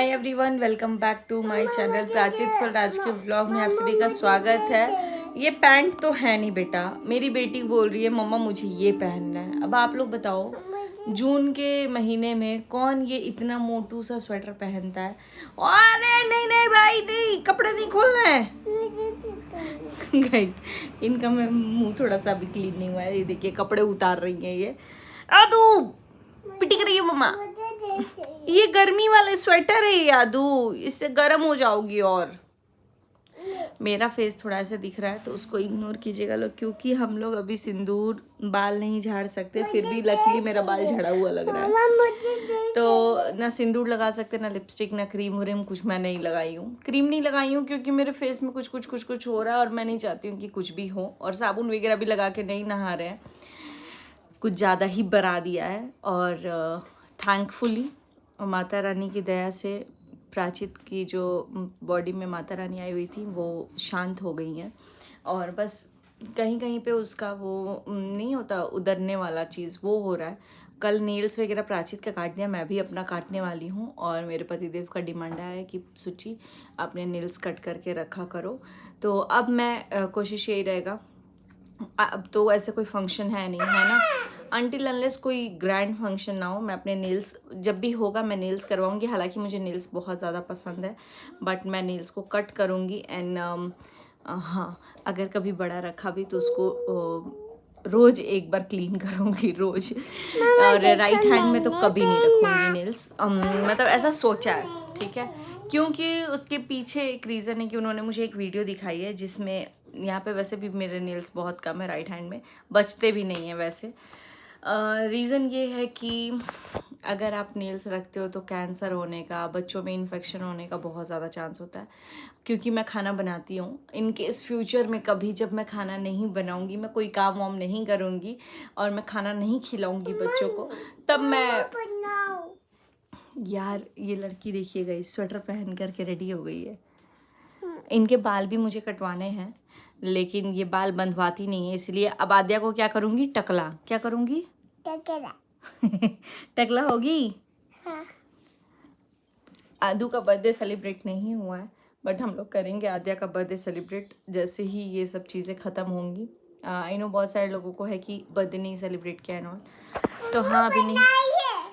Hi everyone, welcome back to my channel Prachit sold. आज के vlog में आप सभी का स्वागत है। ये पैंट तो है नहीं बेटा, मेरी बेटी बोल रही है मम्मा मुझे ये पहनना है। अब आप लोग बताओ, जून के महीने में कौन ये इतना मोटू सा स्वेटर पहनता है। अरे नहीं नहीं भाई नहीं, कपड़े नहीं खोलना है। गाइस, इनका मैं मुंह थोड़ा सा भी क्लीन नहीं हुआ है। ये देखिए कपड़े उतार रही है ये। तू पिटी कर रही है मम्मा। ये गर्मी वाले स्वेटर है यादू, इससे गर्म हो जाओगी। और मेरा फेस थोड़ा ऐसा दिख रहा है तो उसको इग्नोर कीजिएगा लोग, क्योंकि हम लोग अभी सिंदूर बाल नहीं झाड़ सकते। फिर भी लकीली मेरा बाल झड़ा हुआ लग रहा है, तो ना सिंदूर लगा सकते, ना लिपस्टिक, ना क्रीम व्रीम कुछ मैं नहीं लगाई हूँ। क्रीम नहीं लगाई हूँ क्योंकि मेरे फेस में कुछ हो रहा है और मैं नहीं चाहती हूँ कि कुछ भी हो। और साबुन वगैरह भी लगा के नहीं नहा रहे हैं, कुछ ज़्यादा ही बरा दिया है। और थैंकफुली माता रानी की दया से प्राचित की जो बॉडी में माता रानी आई हुई थी वो शांत हो गई हैं। और बस कहीं कहीं पे उसका वो नहीं होता उधरने वाला चीज़, वो हो रहा है। कल नेल्स वगैरह प्राचित का काट दिया, मैं भी अपना काटने वाली हूँ। और मेरे पतिदेव का डिमांड आया है कि सुची अपने नेल्स कट करके रखा करो। तो अब मैं कोशिश यही रहेगा, अब तो ऐसे कोई फंक्शन है नहीं है ना, अनटिल अनलेस कोई ग्रैंड फंक्शन ना हो, मैं अपने नेल्स जब भी होगा मैं नेल्स करवाऊंगी। हालांकि मुझे नेल्स बहुत ज़्यादा पसंद है, बट मैं नेल्स को कट करूंगी। एंड हाँ, अगर कभी बड़ा रखा भी तो उसको रोज़ एक बार क्लीन करूंगी रोज़। और राइट हैंड में तो कभी नहीं रखूंगी नेल्स, मतलब ऐसा सोचा है, ठीक है। क्योंकि उसके पीछे एक रीज़न है कि उन्होंने मुझे एक वीडियो दिखाई है जिसमें, यहाँ पे वैसे भी मेरे नेल्स बहुत कम है राइट हैंड में, बचते भी नहीं है वैसे। रीज़न ये है कि अगर आप नेल्स रखते हो तो कैंसर होने का, बच्चों में इन्फेक्शन होने का बहुत ज़्यादा चांस होता है। क्योंकि मैं खाना बनाती हूँ, इनके इस फ्यूचर में कभी जब मैं खाना नहीं बनाऊँगी, मैं कोई काम वाम नहीं करूँगी और मैं खाना नहीं खिलाऊँगी बच्चों को, तब मैं यार ये लड़की देखिएगा इस स्वेटर पहन करके रेडी हो गई है। इनके बाल भी मुझे कटवाने हैं, लेकिन ये बाल बंधवाती नहीं है, इसलिए अब आद्या को क्या करूँगी, टकला। क्या करूँगी? टकला। टकला होगी। हाँ। आदू का बर्थडे सेलिब्रेट नहीं हुआ है, बट हम लोग करेंगे आद्या का बर्थडे सेलिब्रेट जैसे ही ये सब चीज़ें ख़त्म होंगी। आई नो बहुत सारे लोगों को है कि बर्थडे नहीं सेलिब्रेट किया एंड ऑल, तो हाँ अभी नहीं।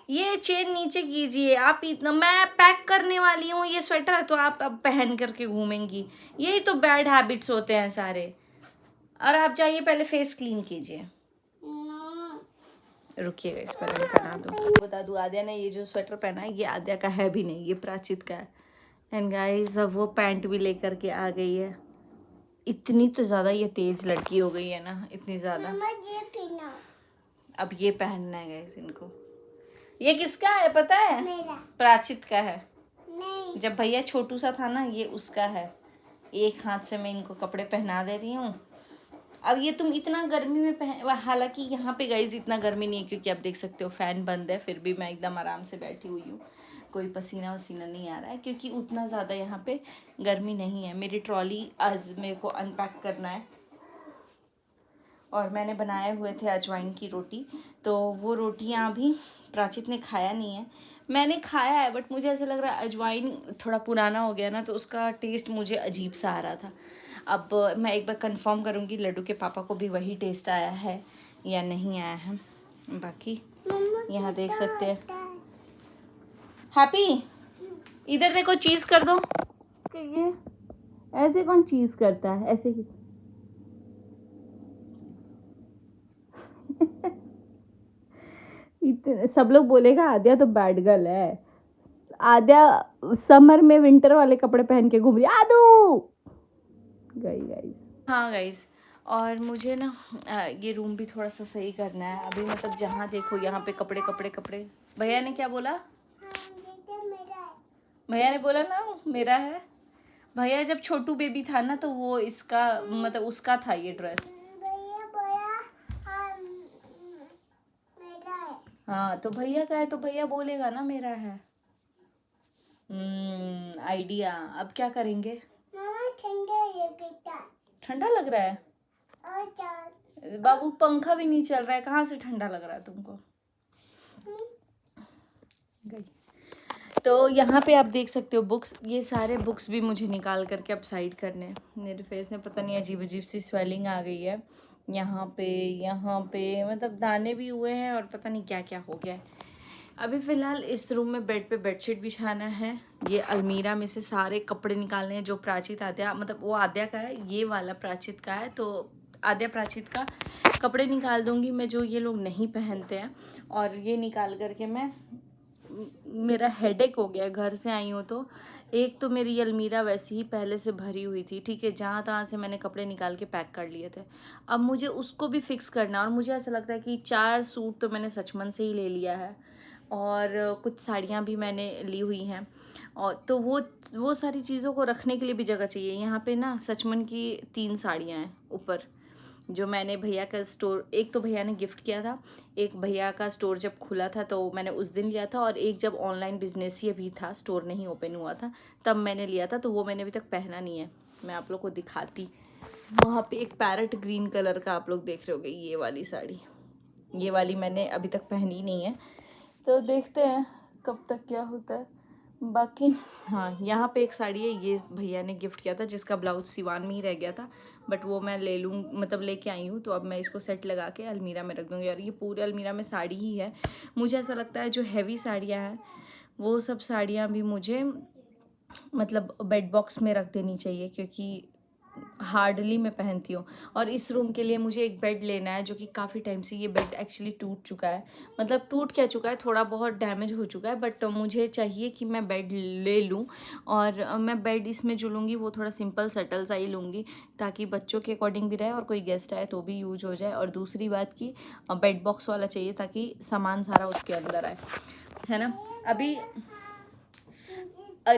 ये चेन नीचे कीजिए आप, इतना मैं पैक करने वाली हूँ ये स्वेटर, तो आप अब पहन करके घूमेंगी। यही तो बैड हैबिट्स होते हैं सारे। और आप जाइए पहले फेस क्लीन कीजिए। रुकिएगा इस पर मैं पहना दूँ। बता दूँ, आद्या ने ये जो स्वेटर पहना है ये आद्या का है भी नहीं, ये प्राचित का है। एंड गाइस अब वो पैंट भी लेकर के आ गई है। इतनी तो ज़्यादा ये तेज लड़की हो गई है ना, इतनी ज़्यादा। अब ये पहनना है गाइस इनको। ये किसका है पता है? मेरा। प्राचित का है। नहीं। जब भैया छोटू सा था ना, ये उसका है। एक हाथ से मैं इनको कपड़े पहना दे रही हूँ। अब ये तुम इतना गर्मी में पहन, हालांकि यहाँ पे गाइस इतना गर्मी नहीं है क्योंकि आप देख सकते हो फैन बंद है, फिर भी मैं एकदम आराम से बैठी हुई हूँ। कोई पसीना वसीना नहीं आ रहा है क्योंकि उतना ज़्यादा यहाँ पे गर्मी नहीं है। मेरी ट्रॉली आज मेरे को अनपैक करना है और मैंने बनाए हुए थे अजवाइन की रोटी, तो वो रोटियाँ अभी प्राचित ने खाया नहीं है। मैंने खाया है बट मुझे ऐसा लग रहा है अजवाइन थोड़ा पुराना हो गया ना, तो उसका टेस्ट मुझे अजीब सा आ रहा था। अब मैं एक बार कंफर्म करूँगी लड्डू के पापा को भी वही टेस्ट आया है या नहीं आया है। बाकी यहाँ देख सकते हैं। हैप्पी इधर देखो, चीज़ कर दो। ये ऐसे कौन चीज़ करता है, ऐसे ही। इतने सब लोग बोलेगा आद्या तो बैड गर्ल है। आद्या समर में विंटर वाले कपड़े पहन के घूम रही। आदू गई गाइस। हाँ गाइस, और मुझे ना ये रूम भी थोड़ा सा सही करना है अभी। मतलब जहाँ देखो यहाँ पे कपड़े कपड़े कपड़े। भैया ने क्या बोला? भैया ने बोला ना मेरा है। भैया जब छोटू बेबी था ना तो वो इसका मतलब उसका था ये ड्रेस। हाँ तो भैया का है तो भैया बोलेगा ना मेरा है। आइडिया। अब क्या करेंगे? ठंडा लग रहा है बाबू, पंखा भी नहीं चल रहा है, कहाँ से ठंडा लग रहा है तुमको? गई। तो यहाँ पे आप देख सकते हो बुक्स, ये सारे बुक्स भी मुझे निकाल करके अब साइड करने हैं। मेरे फेस में पता नहीं अजीब अजीब सी स्वेलिंग आ गई है यहाँ पे मतलब दाने भी हुए हैं और पता नहीं क्या क्या हो गया है। अभी फ़िलहाल इस रूम में बेड पे बेडशीट बिछाना है। ये अलमीरा में से सारे कपड़े निकालने हैं जो प्राचित आद्या, मतलब वो आद्या का है, ये वाला प्राचित का है। तो आद्या प्राचित का कपड़े निकाल दूंगी मैं जो ये लोग नहीं पहनते हैं। और ये निकाल करके मैं, मेरा हेडेक हो गया घर से आई हूँ तो। एक तो मेरी अलमीरा वैसे ही पहले से भरी हुई थी, ठीक है, जहाँ तहाँ से मैंने कपड़े निकाल के पैक कर लिए थे। अब मुझे उसको भी फिक्स करना, और मुझे ऐसा लगता है कि 4 सूट तो मैंने सचमन से ही ले लिया है और कुछ साड़ियाँ भी मैंने ली हुई हैं। और तो वो सारी चीज़ों को रखने के लिए भी जगह चाहिए। यहाँ पे ना सचमन की 3 साड़ियाँ हैं ऊपर, जो मैंने भैया का स्टोर, एक तो भैया ने गिफ्ट किया था, एक भैया का स्टोर जब खुला था तो मैंने उस दिन लिया था, और एक जब ऑनलाइन बिजनेस ही अभी था, स्टोर नहीं ओपन हुआ था तब मैंने लिया था। तो वो मैंने अभी तक पहना नहीं है, मैं आप लोग को दिखाती। वहाँ पे एक पैरेट ग्रीन कलर का आप लोग देख रहे होगे, ये वाली साड़ी, ये वाली मैंने अभी तक पहनी नहीं है। तो देखते हैं कब तक क्या होता है। बाकी हाँ, यहाँ पे एक साड़ी है, ये भैया ने गिफ्ट किया था, जिसका ब्लाउज सिवान में ही रह गया था, बट वो मैं ले लूँ, मतलब लेके आई हूँ। तो अब मैं इसको सेट लगा के अलमीरा में रख दूँगी। और ये पूरे अलमीरा में साड़ी ही है। मुझे ऐसा लगता है जो हैवी साड़ियाँ हैं वो सब साड़ियाँ भी मुझे मतलब बेड बॉक्स में रख देनी चाहिए, क्योंकि हार्डली मैं पहनती हूँ। और इस रूम के लिए मुझे एक बेड लेना है, जो कि काफ़ी टाइम से ये बेड एक्चुअली टूट चुका है। मतलब टूट क्या चुका है, थोड़ा बहुत डैमेज हो चुका है, बट मुझे चाहिए कि मैं बेड ले लूँ। और मैं बेड इसमें जो लूँगी वो थोड़ा सिंपल सटल सा ही लूँगी, ताकि बच्चों के अकॉर्डिंग भी रहे और कोई गेस्ट आए तो भी यूज हो जाए। और दूसरी बात की बेड बॉक्स वाला चाहिए, ताकि सामान सारा उसके अंदर आए, है ना। अभी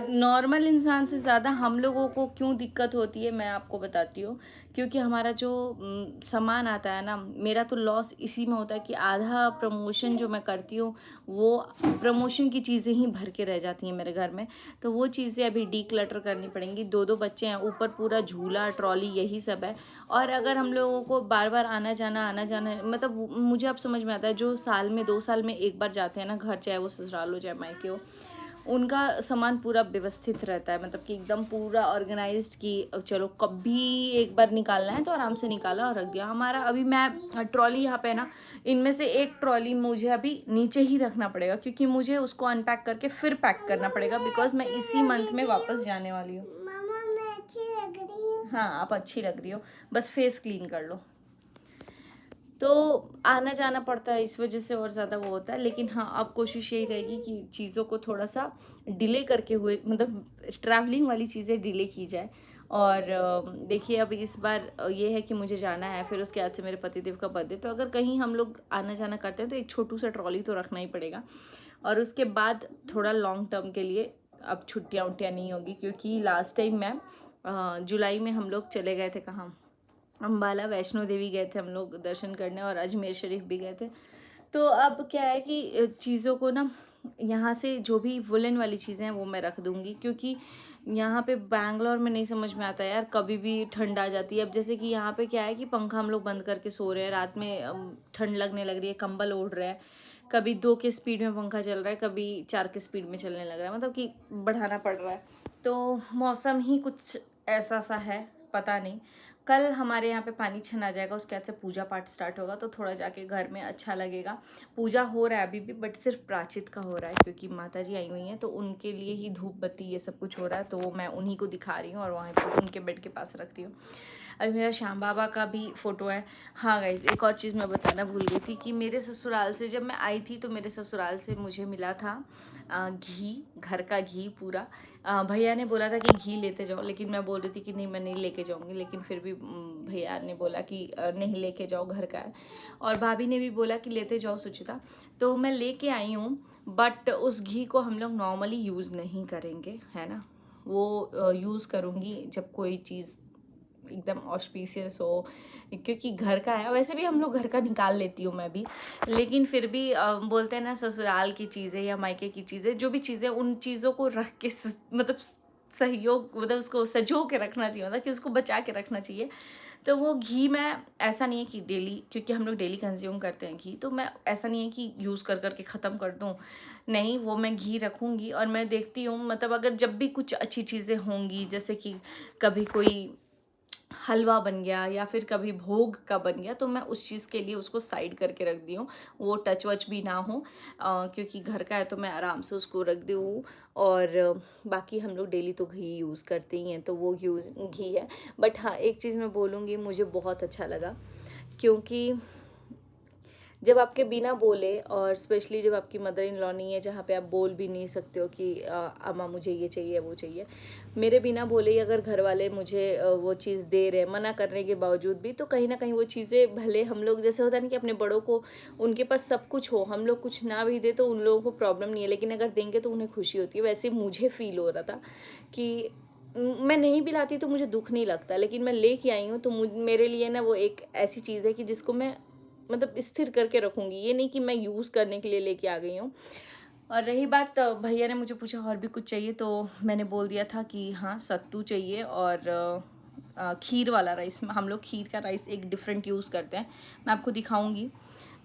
नॉर्मल इंसान से ज़्यादा हम लोगों को क्यों दिक्कत होती है मैं आपको बताती हूँ। क्योंकि हमारा जो सामान आता है ना, मेरा तो लॉस इसी में होता है कि आधा प्रमोशन जो मैं करती हूँ वो प्रमोशन की चीज़ें ही भर के रह जाती हैं मेरे घर में। तो वो चीज़ें अभी डी क्लटर करनी पड़ेंगी। 2 बच्चे हैं, ऊपर पूरा झूला ट्रॉली यही सब है। और अगर हम लोगों को बार बार आना जाना मतलब मुझे अब समझ में आता है, जो साल में 2 साल में एक बार जाते हैं ना घर, चाहे वो ससुराल हो चाहे मायके हो, उनका सामान पूरा व्यवस्थित रहता है। मतलब कि एकदम पूरा ऑर्गेनाइज्ड, कि चलो कभी एक बार निकालना है तो आराम से निकाला और रख दिया। हमारा अभी मैं ट्रॉली यहाँ पे ना, इनमें से एक ट्रॉली मुझे अभी नीचे ही रखना पड़ेगा, क्योंकि मुझे उसको अनपैक करके फिर पैक करना पड़ेगा, बिकॉज मैं इसी मंथ में वापस जाने वाली हूँ। मामा मैं अच्छी लग रही हूँ? हाँ आप अच्छी लग रही हो, बस फेस क्लीन कर लो। तो आना जाना पड़ता है इस वजह से और ज़्यादा वो होता है। लेकिन हाँ, अब कोशिश यही रहेगी कि चीज़ों को थोड़ा सा डिले करके हुए, मतलब ट्रैवलिंग वाली चीज़ें डिले की जाए। और देखिए अब इस बार ये है कि मुझे जाना है, फिर उसके बाद से मेरे पतिदेव का बर्थडे। तो अगर कहीं हम लोग आना जाना करते हैं तो एक छोटू सा ट्रॉली तो रखना ही पड़ेगा। और उसके बाद थोड़ा लॉन्ग टर्म के लिए अब छुट्टियाँ उट्टियाँ नहीं होगी, क्योंकि लास्ट टाइम मैं जुलाई में हम लोग चले गए थे कहाँ, अम्बाला वैष्णो देवी गए थे हम लोग दर्शन करने, और अजमेर शरीफ भी गए थे। तो अब क्या है कि चीज़ों को ना, यहाँ से जो भी वुलन वाली चीज़ें हैं वो मैं रख दूँगी, क्योंकि यहाँ पे बैंगलोर में नहीं समझ में आता यार, कभी भी ठंड आ जाती है। अब जैसे कि यहाँ पे क्या है कि पंखा हम लोग बंद करके सो रहे हैं, रात में ठंड लगने लग रही है, कंबल ओढ़ रहे हैं, कभी 2 के स्पीड में पंखा चल रहा है, कभी 4 के स्पीड में चलने लग रहा है, मतलब कि बढ़ाना पड़ रहा है। तो मौसम ही कुछ ऐसा सा है, पता नहीं। कल हमारे यहाँ पे पानी छन आ जाएगा, उसके बाद से पूजा पाठ स्टार्ट होगा, तो थोड़ा जाके घर में अच्छा लगेगा। पूजा हो रहा है अभी भी, बट सिर्फ प्राचित का हो रहा है, क्योंकि माता जी आई हुई हैं तो उनके लिए ही धूप बत्ती ये सब कुछ हो रहा है। तो मैं उन्हीं को दिखा रही हूँ और वहाँ पे उनके बेड के पास रख रही हूँ। अभी मेरा श्याम बाबा का भी फ़ोटो है। हाँ गाइज, एक और चीज़ मैं बताना भूल गई थी कि मेरे ससुराल से जब मैं आई थी तो मेरे ससुराल से मुझे मिला था घी, घर का घी पूरा। भैया ने बोला था कि घी लेते जाओ, लेकिन मैं बोल रही थी कि नहीं मैं नहीं लेके जाऊँगी, लेकिन फिर भी भैया ने बोला कि नहीं लेके जाओ, घर का है। और भाभी ने भी बोला कि लेते जाओ सुचिता, तो मैं लेके आई हूँ। बट उस घी को हम लोग नॉर्मली यूज़ नहीं करेंगे, है ना। वो यूज़ करूँगी जब कोई चीज़ एकदम ऑस्पिशियस हो, क्योंकि घर का है। वैसे भी हम लोग घर का निकाल लेती हूँ मैं भी, लेकिन फिर भी बोलते हैं ना, ससुराल की चीज़ें या मायके की चीज़ें, जो भी चीज़ें, उन चीज़ों को रख के मतलब सहयोग, मतलब उसको सजो के रखना चाहिए, मतलब कि उसको बचा के रखना चाहिए। तो वो घी मैं ऐसा नहीं है कि डेली, क्योंकि हम लोग डेली कंज्यूम करते हैं घी, तो मैं ऐसा नहीं है कि यूज़ कर कर के ख़त्म कर दूँ, नहीं, वो मैं घी रखूँगी। और मैं देखती हूँ मतलब अगर जब भी कुछ अच्छी चीज़ें होंगी, जैसे कि कभी कोई हलवा बन गया या फिर कभी भोग का बन गया, तो मैं उस चीज़ के लिए उसको साइड करके रख दी हूँ, वो टच वच भी ना हो, क्योंकि घर का है तो मैं आराम से उसको रख दूँ। और बाकी हम लोग डेली तो घी यूज़ करते ही हैं, तो वो घी है। बट हाँ, एक चीज़ मैं बोलूँगी, मुझे बहुत अच्छा लगा, क्योंकि जब आपके बिना बोले, और स्पेशली जब आपकी मदर इन लॉ नहीं है, जहाँ पे आप बोल भी नहीं सकते हो कि अम्मा मुझे ये चाहिए वो चाहिए, मेरे बिना बोले ही अगर घर वाले मुझे वो चीज़ दे रहे हैं, मना करने के बावजूद भी, तो कहीं ना कहीं वो चीज़ें, भले हम लोग, जैसे होता है ना कि अपने बड़ों को उनके पास सब कुछ हो, हम लोग कुछ ना भी दे तो उन लोगों को प्रॉब्लम नहीं है, लेकिन अगर देंगे तो उन्हें खुशी होती है। वैसे मुझे फील हो रहा था कि मैं नहीं भी लाती तो मुझे दुख नहीं लगता, लेकिन मैं लेके आई हूँ तो मेरे लिए ना वो एक ऐसी चीज़ है कि जिसको मैं मतलब स्थिर करके रखूँगी, ये नहीं कि मैं यूज़ करने के लिए लेके आ गई हूँ। और रही बात, भैया ने मुझे पूछा और भी कुछ चाहिए, तो मैंने बोल दिया था कि हाँ, सत्तू चाहिए और खीर वाला राइस। हम लोग खीर का राइस एक डिफरेंट यूज़ करते हैं, मैं आपको दिखाऊंगी।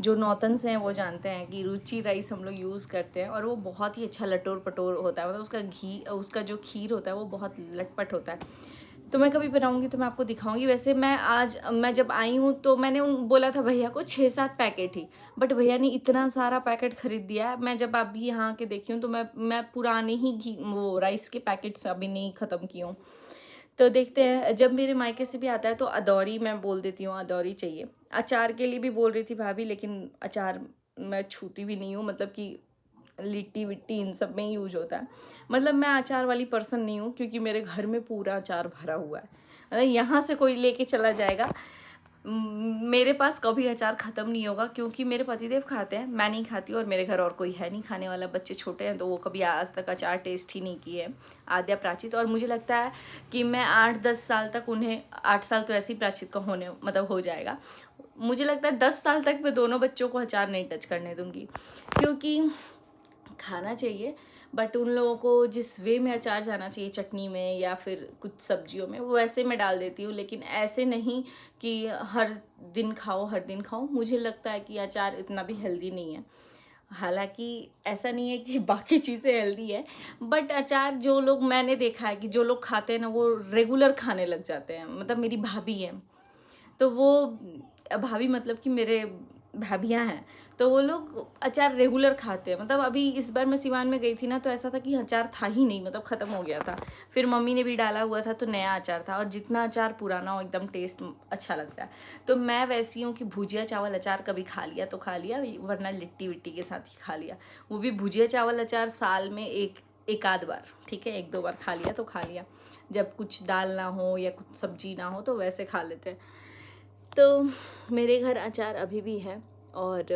जो नॉर्थन्स हैं वो जानते हैं कि रुचि राइस हम लोग यूज़ करते हैं, और वो बहुत ही अच्छा लटोर पटोर होता है, मतलब उसका जो खीर होता है वो बहुत लटपट होता है। तो मैं कभी बनाऊंगी तो मैं आपको दिखाऊंगी। वैसे मैं जब आई हूँ तो मैंने बोला था भैया को 6-7 पैकेट ही, बट भैया ने इतना सारा पैकेट खरीद दिया है। मैं जब अभी यहाँ के देखी हूँ तो मैं पुराने ही घी वो राइस के पैकेट्स अभी नहीं ख़त्म की हूँ। तो देखते हैं, जब मेरे मायके से भी आता है तो अदौरी मैं बोल देती हूँ, अदौरी चाहिए। अचार के लिए भी बोल रही थी भाभी, लेकिन अचार मैं छूती भी नहीं हूँ, मतलब कि लिट्टी विट्टी इन सब में यूज होता है। मतलब मैं अचार वाली पर्सन नहीं हूँ, क्योंकि मेरे घर में पूरा अचार भरा हुआ है, मतलब यहाँ से कोई लेके चला जाएगा, मेरे पास कभी अचार ख़त्म नहीं होगा, क्योंकि मेरे पतिदेव खाते हैं, मैं नहीं खाती, और मेरे घर और कोई है नहीं खाने वाला, बच्चे छोटे हैं तो वो कभी आज तक अचार टेस्ट ही नहीं किए। आद्या प्राचित, और मुझे लगता है कि मैं 8-10 साल तक उन्हें, 8 साल तो ऐसे ही प्राचित का होने मतलब हो जाएगा, मुझे लगता है 10 साल तक मैं दोनों बच्चों को अचार नहीं टच करने दूंगी, क्योंकि खाना चाहिए, बट उन लोगों को जिस वे में अचार जाना चाहिए, चटनी में या फिर कुछ सब्जियों में, वो वैसे मैं डाल देती हूँ, लेकिन ऐसे नहीं कि हर दिन खाओ हर दिन खाओ। मुझे लगता है कि अचार इतना भी हेल्दी नहीं है, हालांकि ऐसा नहीं है कि बाकी चीज़ें हेल्दी है, बट अचार जो लोग, मैंने देखा है कि जो लोग खाते हैं ना वो रेगुलर खाने लग जाते हैं। मतलब मेरी भाभी है, तो वो भाभी मतलब कि मेरे भाभियाँ हैं, तो वो लोग अचार रेगुलर खाते हैं। मतलब अभी इस बार मैं सिवान में गई थी ना, तो ऐसा था कि अचार था ही नहीं, मतलब ख़त्म हो गया था। फिर मम्मी ने भी डाला हुआ था तो नया अचार था, और जितना अचार पुराना हो एकदम टेस्ट अच्छा लगता है। तो मैं वैसी हूँ कि भुजिया चावल अचार कभी खा लिया तो खा लिया, वरना लिट्टी विट्टी के साथ ही खा लिया। वो भी भुजिया चावल अचार साल में एक आध बार, ठीक है, 1-2 बार खा लिया तो खा लिया, जब कुछ दाल ना हो या कुछ सब्जी ना हो तो वैसे खा लेते हैं। तो मेरे घर अचार अभी भी है, और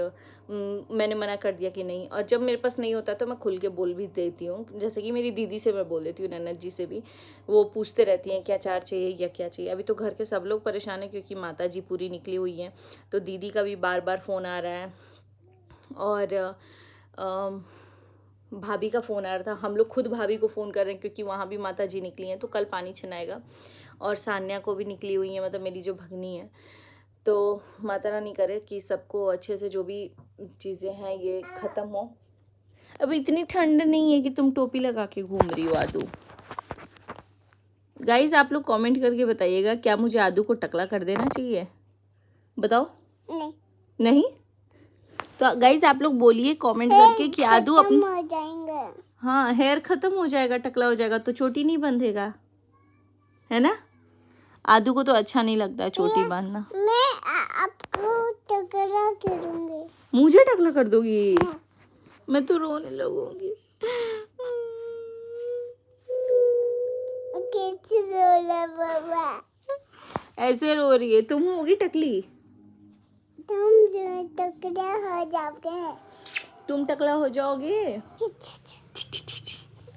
मैंने मना कर दिया कि नहीं, और जब मेरे पास नहीं होता तो मैं खुल के बोल भी देती हूँ। जैसे कि मेरी दीदी से मैं बोल देती हूँ, ननद जी से भी, वो पूछते रहती हैं कि अचार चाहिए या क्या चाहिए। अभी तो घर के सब लोग परेशान हैं, क्योंकि माता जी पूरी निकली हुई हैं, तो दीदी का भी बार बार फ़ोन आ रहा है, और भाभी का फ़ोन आ रहा था। हम लोग खुद भाभी को फ़ोन कर रहे हैं, क्योंकि वहाँ भी माता जी निकली हैं, तो कल पानी छनाएगा। और सान्या को भी निकली हुई है, मतलब मेरी जो भगनी है। तो माता रानी करे कि सबको अच्छे से जो भी चीज़ें हैं ये ख़त्म हो। अब इतनी ठंड नहीं है कि तुम टोपी लगा के घूम रही हो आदू। गाइज आप लोग कमेंट करके बताइएगा, क्या मुझे आदू को टकला कर देना चाहिए? बताओ। नहीं नहीं, तो गाइज आप लोग बोलिए कमेंट करके कि आदू अपनी हो जाएंगे। हाँ, हेयर ख़त्म हो जाएगा, टकला हो जाएगा तो चोटी नहीं बंधेगा, है ना? आदू को तो अच्छा नहीं लगता है चोटी बांधना। मैं आपको टकला करूंगी। मुझे टकला कर दोगी? हाँ। मैं तो रोने लगूंगी। कैसे रो रहा बाबा? ऐसे रो रही है, तुम होगी टकली? तुम टकला हो जाओगे। तुम टकला हो जाओगे?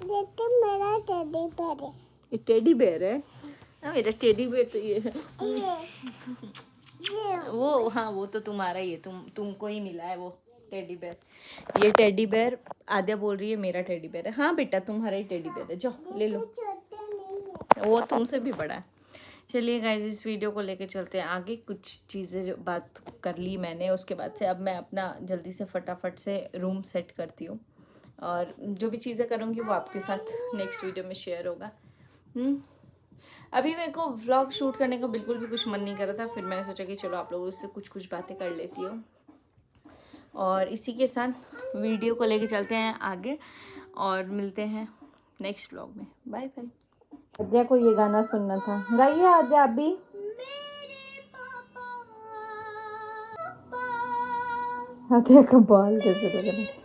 देखते मेरा टेडी बेयर है। ये टेडी बेयर है? मेरा टेडी बेयर तो ये है। वो हाँ, वो तो तुम्हारा ही है, तुमको ही मिला है वो टेडी बेयर। ये टेडी बेयर आद्या बोल रही है मेरा टेडी बेयर है। हाँ बेटा, तुम्हारा ही टेडी बेयर है, जाओ ले लो, वो तुमसे भी बड़ा है। चलिए गाइज, इस वीडियो को लेके चलते हैं आगे। कुछ चीज़ें जो बात कर ली मैंने, उसके बाद से अब मैं अपना जल्दी से फटाफट से रूम सेट करती हूँ, और जो भी चीज़ें करूँगी वो आपके साथ नेक्स्ट वीडियो में शेयर होगा। अभी मेरे को व्लॉग शूट करने का बिल्कुल भी कुछ मन नहीं कर रहा था, फिर मैंने सोचा कि चलो आप लोगों से कुछ बातें कर लेती हूँ, और इसी के साथ वीडियो को लेके चलते हैं आगे, और मिलते हैं नेक्स्ट व्लॉग में। Bye bye. आद्या को ये गाना सुनना था, गाइए आद्या आप भी। आद्या का बाल कैसे लग रहा है।